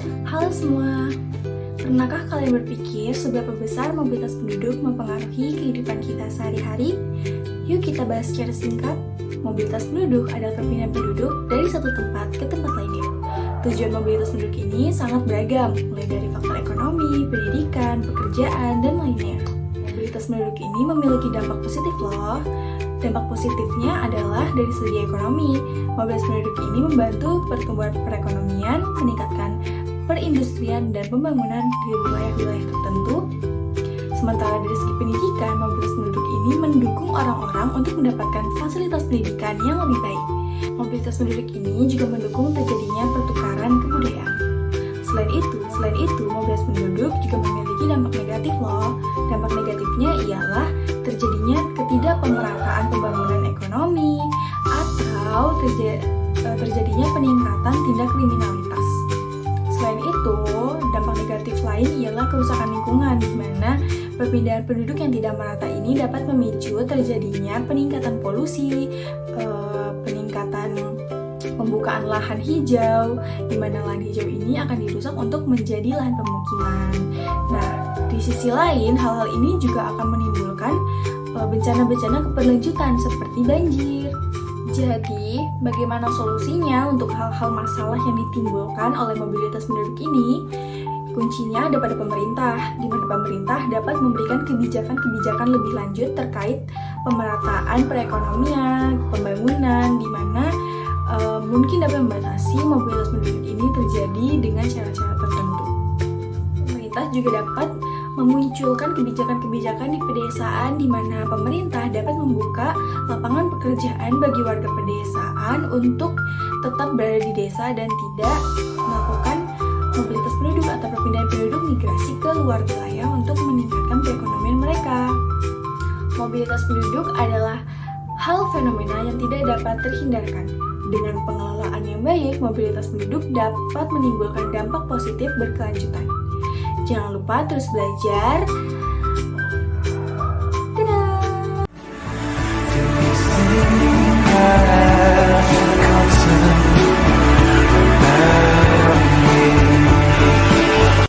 Halo semua, pernahkah kalian berpikir seberapa besar mobilitas penduduk mempengaruhi kehidupan kita sehari-hari? Yuk kita bahas secara singkat. Mobilitas penduduk adalah perpindahan penduduk dari satu tempat ke tempat lainnya. Tujuan mobilitas penduduk ini sangat beragam, mulai dari faktor ekonomi, pendidikan, pekerjaan, dan lainnya. Mobilitas penduduk ini memiliki dampak positif loh. Dampak positifnya adalah dari segi ekonomi. Mobilitas penduduk ini membantu pertumbuhan perekonomian, meningkatkan perindustrian dan pembangunan di wilayah-wilayah tertentu. Sementara dari segi pendidikan, mobilitas penduduk ini mendukung orang-orang untuk mendapatkan fasilitas pendidikan yang lebih baik. Mobilitas penduduk ini juga mendukung terjadinya pertukaran kebudayaan. Selain itu, mobilitas penduduk juga memiliki dampak negatif loh. Dampak negatifnya ialah terjadinya ketidakpemerataan pembangunan ekonomi atau terjadinya peningkatan tindak kriminalitas. Selain itu, dampak negatif lain ialah kerusakan lingkungan, di mana perpindahan penduduk yang tidak merata ini dapat memicu terjadinya peningkatan polusi, peningkatan pembukaan lahan hijau, di mana lahan hijau ini akan dirusak untuk menjadi lahan pemukiman. Nah, di sisi lain, hal-hal ini juga akan menimbulkan bencana-bencana keberlanjutan seperti banjir. Jadi, bagaimana solusinya untuk hal-hal masalah yang ditimbulkan oleh mobilitas penduduk ini? Kuncinya ada pada pemerintah, di mana pemerintah dapat memberikan kebijakan-kebijakan lebih lanjut terkait pemerataan perekonomian, pembangunan, di mana mungkin dapat membatasi mobilitas penduduk ini terjadi dengan cara-cara tertentu. Pemerintah juga dapat memunculkan kebijakan-kebijakan di pedesaan, di mana pemerintah dapat membuka lapangan pekerjaan bagi warga pedesaan untuk tetap berada di desa dan tidak melakukan mobilitas penduduk atau perpindahan penduduk migrasi ke luar wilayah untuk meningkatkan perekonomian mereka. Mobilitas penduduk adalah hal fenomena yang tidak dapat terhindarkan. Dengan pengelolaan yang baik, mobilitas penduduk dapat menimbulkan dampak positif berkelanjutan. Jangan lupa terus belajar